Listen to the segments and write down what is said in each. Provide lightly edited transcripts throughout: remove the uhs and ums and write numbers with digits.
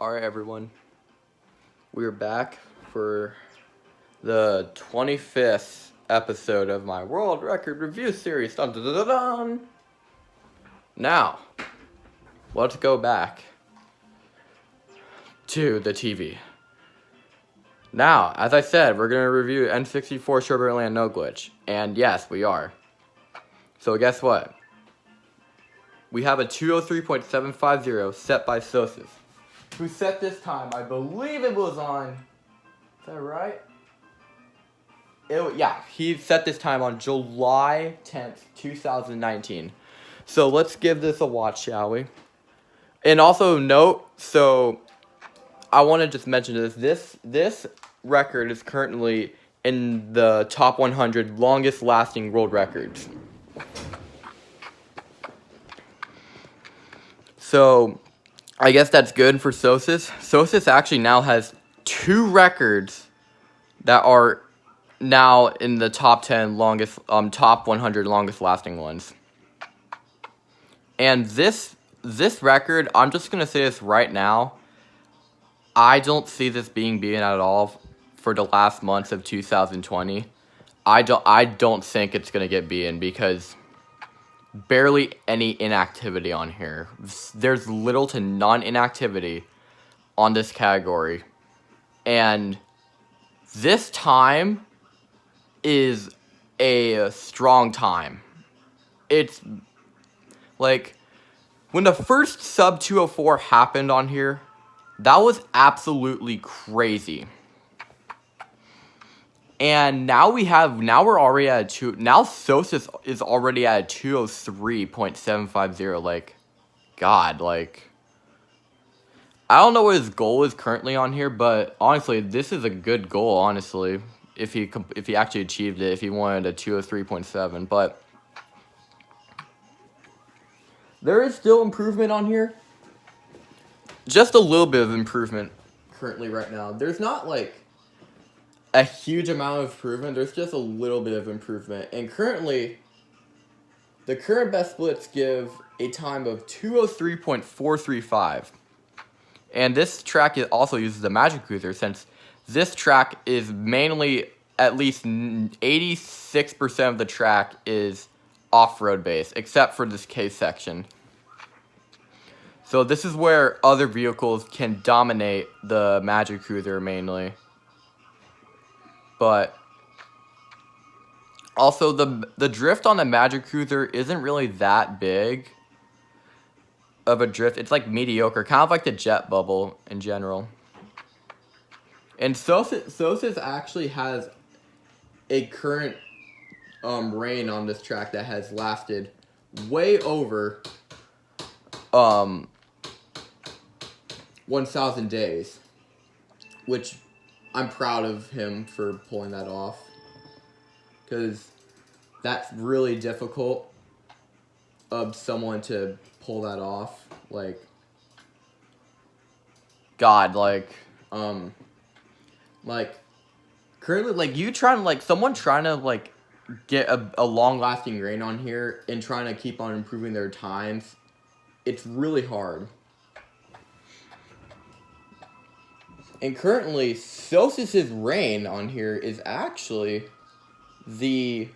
Alright, everyone. We're back for the 25th episode of my World Record Review Series. Dun, dun, dun, dun, dun. Now, let's go back to the TV. Now, as I said, we're going to review N64 Sherbet Land No Glitch. And yes, we are. So guess what? We have a 203.750 set by Sosis, who set this time, I believe it was on, is that right? Yeah, he set this time on July 10th, 2019. So let's give this a watch, shall we? And also note, so I want to just mention this record is currently in the top 100 longest lasting world records. So I guess that's good for Sosis. Sosis actually now has 2 records that are now in the top 10 longest, top 100 longest lasting ones. And this record, I'm just gonna say this right now, I don't see this being beaten at all for the last months of 2020. I don't think it's gonna get beaten because barely any inactivity on here. There's little to none inactivity on this category. And this time is a strong time. It's like when the first sub 204 happened on here, that was absolutely crazy. And now we're already at Sosis is already at a 203.750. Like, God, like, I don't know what his goal is currently on here, but honestly, this is a good goal, honestly, if he actually achieved it, if he wanted a 203.7, but there is still improvement on here. Just a little bit of improvement currently right now. There's not, like, a huge amount of improvement. There's just a little bit of improvement. And currently, the current best splits give a time of 203.435. And this track also uses the Magic Cruiser, since this track is mainly, at least 86% of the track is off-road based, except for this K section. So this is where other vehicles can dominate the Magic Cruiser mainly. But also the drift on the Magic Cruiser isn't really that big of a drift. It's like mediocre, kind of like the jet bubble in general. And Sosis actually has a current reign on this track that has lasted way over 1,000 days, which I'm proud of him for pulling that off, because that's really difficult of someone to pull that off. Like, God, like currently, like, someone trying to, like, get a long-lasting reign on here and trying to keep on improving their times, it's really hard. And currently, Sosis' reign on here is actually the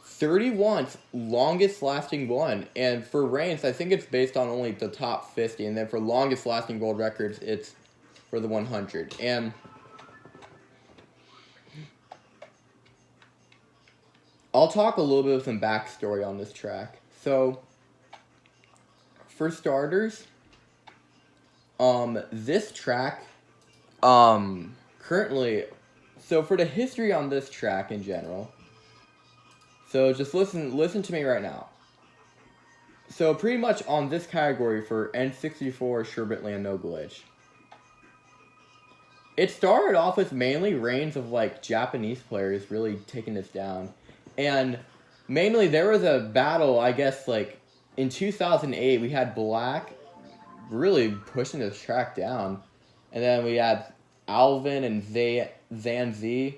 31st longest lasting one. And for reigns, I think it's based on only the top 50. And then for longest lasting world records, it's for the 100. And I'll talk a little bit of some backstory on this track. So, for starters, this track, currently, so for the history on this track in general, so just listen to me right now. So pretty much on this category for N64 Sherbet Land No Glitch, it started off with mainly reigns of, like, Japanese players really taking this down. And mainly there was a battle, I guess, like, in 2008, we had Black really pushing this track down. And then we had Alvin and Zanzi.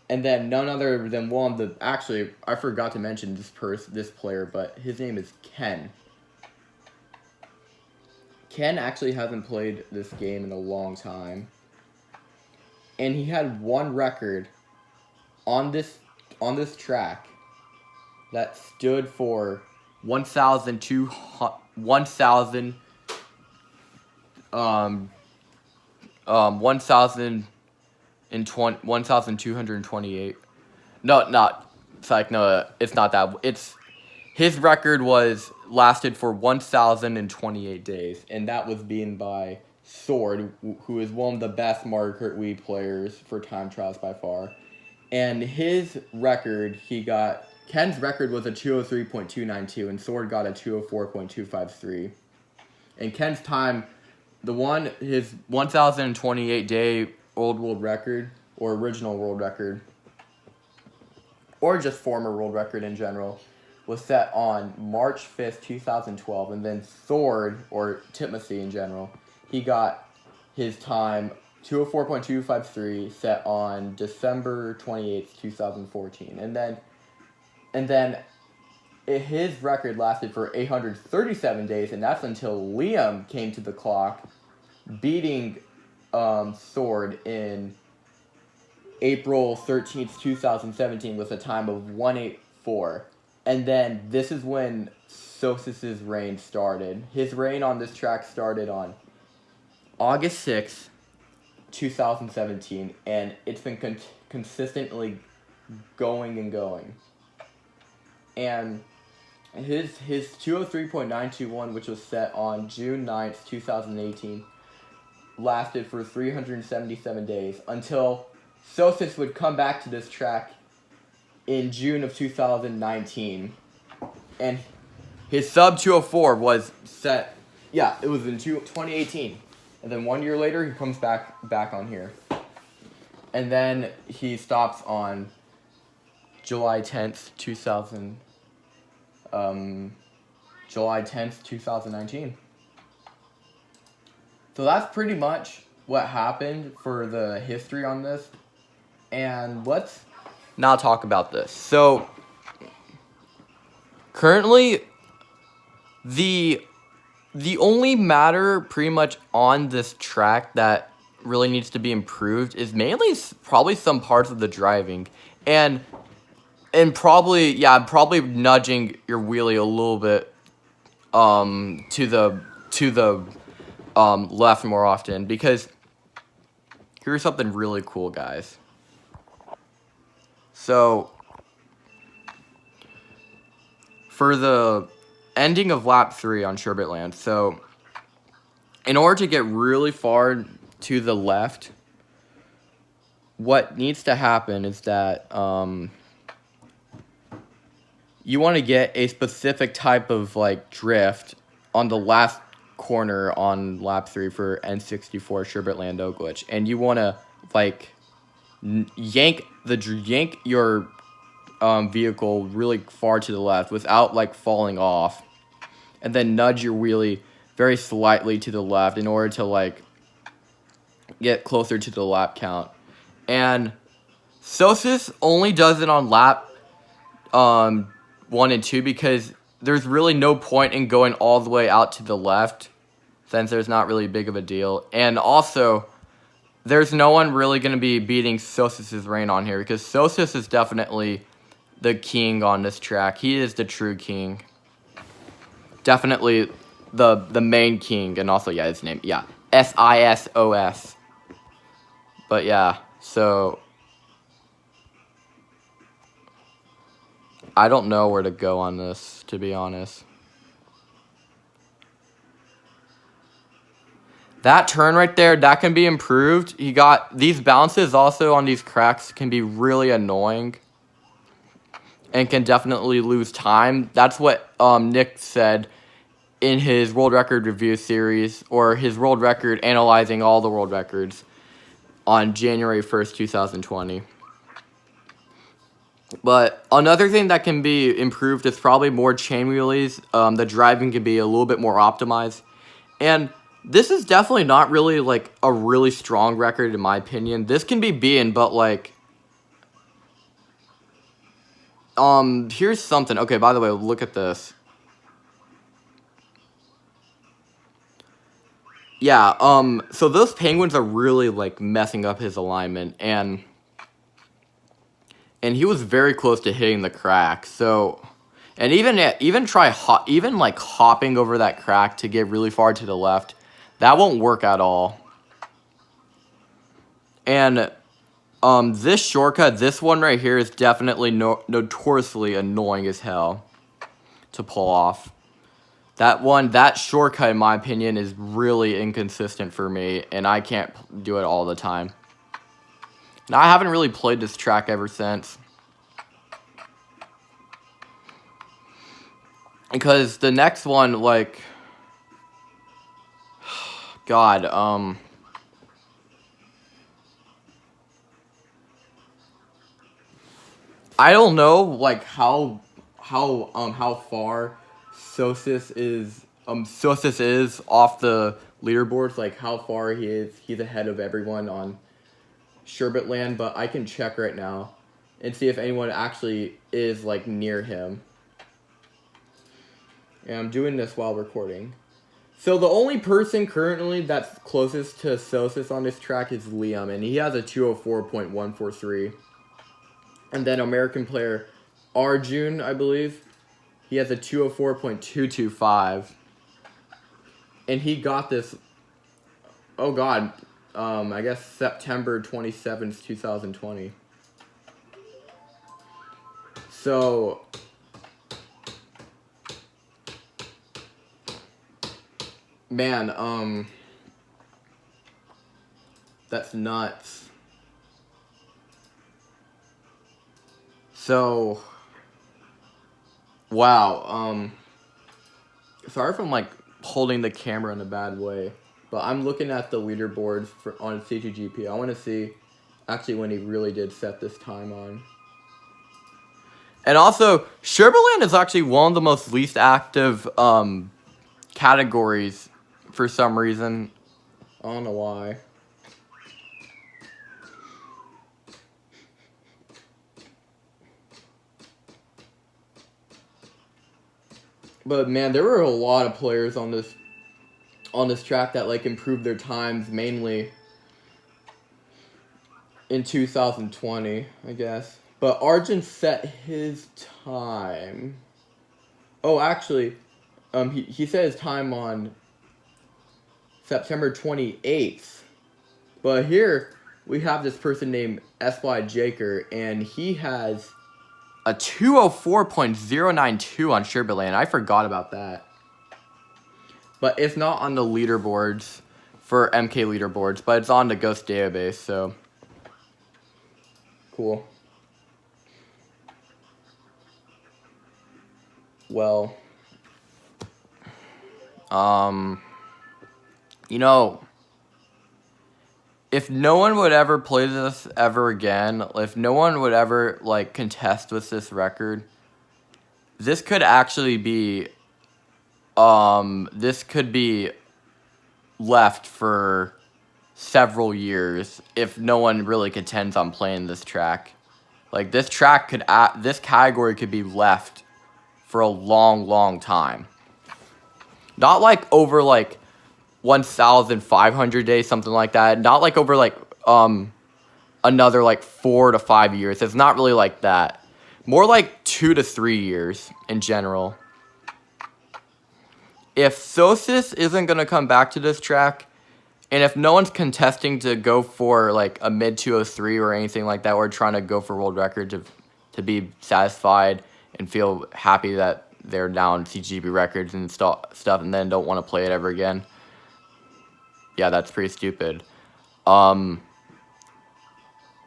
And then none other than one of the... Actually, I forgot to mention this player, but his name is Ken. Ken actually hasn't played this game in a long time, and he had one record on this track that stood for 1,228. No, not. It's like, no, it's not that. It's his record lasted for 1,028 days, and that was beaten by Sword, who is one of the best Mario Kart Wii players for time trials by far. And his record, Ken's record was a 203.292, and Sword got a 204.253. And Ken's time, his 1,028 day old world record, or original world record, or just former world record in general, was set on March 5th, 2012. And then Sword, or Titmousy in general, he got his time 204.253 set on December 28th, 2014. And then his record lasted for 837 days, and that's until Liam came to the clock, beating Sword in April 13th, 2017 with a time of 184. And then this is when Sosis's reign started. His reign on this track started on August 6th, 2017, and it's been consistently going and going. And his 203.921, which was set on June 9th, 2018, lasted for 377 days until Sosis would come back to this track in June of 2019. And his sub 204 was set, it was in 2018. And then 1 year later, he comes back on here. And then he stops on July 10th, 2019. So that's pretty much what happened for the history on this. And let's now talk about this. So, currently, the only matter pretty much on this track that really needs to be improved is mainly probably some parts of the driving. And probably nudging your wheelie a little bit to the left more often, because here's something really cool, guys. So for the ending of lap 3 on Sherbet Land, so in order to get really far to the left, what needs to happen is that you want to get a specific type of like drift on the last corner on lap 3 for N64 Sherbet Land Glitch, and you want to like yank your vehicle really far to the left without like falling off, and then nudge your wheelie very slightly to the left in order to like get closer to the lap count. And Sosis only does it on lap 1 and 2 because there's really no point in going all the way out to the left, since there's not really big of a deal. And also, there's no one really going to be beating Sosis's reign on here, because Sosis is definitely the king on this track. He is the true king. Definitely the main king, and also, his name, Sisos. But so I don't know where to go on this, to be honest. That turn right there, that can be improved. These bounces also on these cracks can be really annoying and can definitely lose time. That's what Nick said in his world record review series, or his world record analyzing all the world records on January 1st, 2020. But another thing that can be improved is probably more chain wheelies. The driving can be a little bit more optimized. And this is definitely not really like a really strong record in my opinion. This can be beaten, but like here's something. Okay, by the way, look at this. Yeah, so those penguins are really, like, messing up his alignment, and he was very close to hitting the crack, so... And even try like hopping over that crack to get really far to the left, that won't work at all. And this shortcut, this one right here, is definitely notoriously annoying as hell to pull off. That shortcut, in my opinion, is really inconsistent for me, and I can't do it all the time. Now, I haven't really played this track ever since. Because the next one, like... God, I don't know, like, how far Sosis is off the leaderboards, like, how far he's ahead of everyone on Sherbet Land, but I can check right now and see if anyone actually is, like, near him. And I'm doing this while recording. So the only person currently that's closest to Sosis on this track is Liam, and he has a 204.143. And then American player Arjun, I believe, he has a 204.225. And he got this, oh god, I guess September 27th, 2020. So... Man, that's nuts. So, wow, sorry if I'm, like, holding the camera in a bad way, but I'm looking at the leaderboards on CGGP. I want to see, actually, when he really did set this time on. And also, Sherberland is actually one of the most least active, categories for some reason. I don't know why. But man, there were a lot of players on this track that, like, improved their times, mainly in 2020, I guess. But Arjun set his time. Oh, actually, he set his time on September 28th. But here we have this person named S.Y. Jaker, and he has a 204.092 on Sherbet Land. I forgot about that. But it's not on the leaderboards for MK leaderboards, but it's on the Ghost database, so cool. Well, you know, if no one would ever play this ever again, if no one would ever, like, contest with this record, this could actually be, this could be left for several years if no one really contends on playing this track. Like, this track could, this category could be left for a long, long time. Not, like, over, like, 1,500 days, something like that. Not, like, over, like, another, like, 4 to 5 years. It's not really like that. More like 2 to 3 years in general. If Sosis isn't going to come back to this track, and if no one's contesting to go for, like, a mid 203 or anything like that, or trying to go for world record to be satisfied and feel happy that they're down CGB records and stuff, and then don't want to play it ever again, yeah, that's pretty stupid.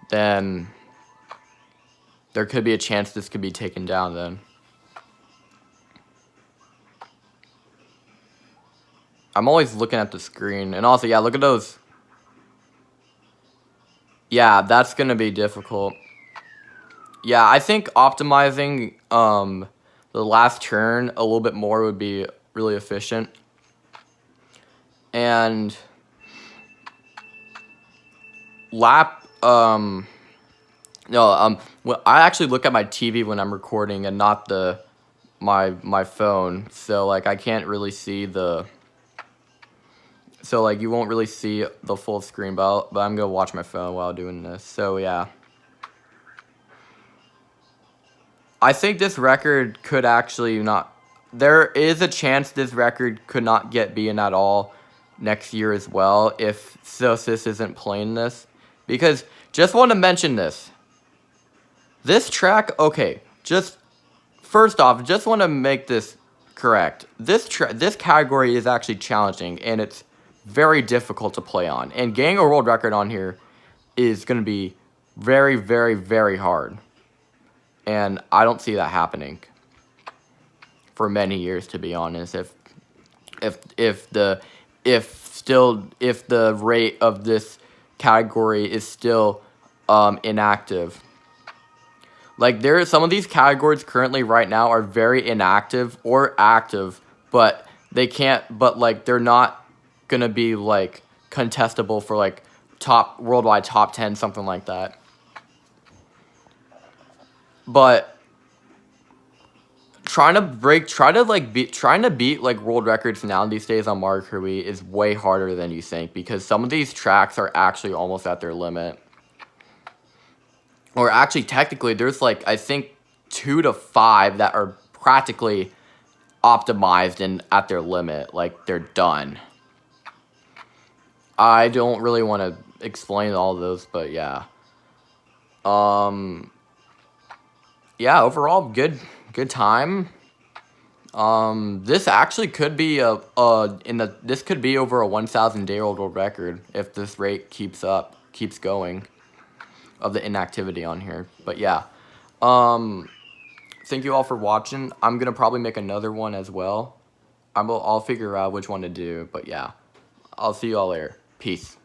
Then there could be a chance this could be taken down then. I'm always looking at the screen. And also, yeah, look at those. Yeah, that's going to be difficult. Yeah, I think optimizing the last turn a little bit more would be really efficient. And lap, no, well, I actually look at my TV when I'm recording and not my phone. So, like, I can't really see the So, like, you won't really see the full screen, but I'm going to watch my phone while doing this. So, yeah. I think this record could actually not... There is a chance this record could not get beaten at all next year as well if Sosis isn't playing this. Because, just want to mention this. This track, okay, just... First off, just want to make this correct. This category is actually challenging, and it's very difficult to play on. And getting a world record on here is going to be very, very, very hard. And I don't see that happening for many years, to be honest. If the rate of this category is still inactive. Like, there are some of these categories currently right now are very inactive or active, but they can't, but like they're not gonna be like contestable for like worldwide top 10, something like that. But trying to beat like world records now these days on Mario Kart Wii is way harder than you think, because some of these tracks are actually almost at their limit. Or actually, technically, there's like, I think, 2 to 5 that are practically optimized and at their limit. Like, they're done. I don't really want to explain all of those, but yeah. Yeah, overall, good time. This actually could be this could be over a 1,000-day-old world record if this rate keeps going. Of the inactivity on here. But yeah, thank you all for watching. I'm gonna probably make another one as well. I'll figure out which one to do, but yeah, I'll see you all later. Peace.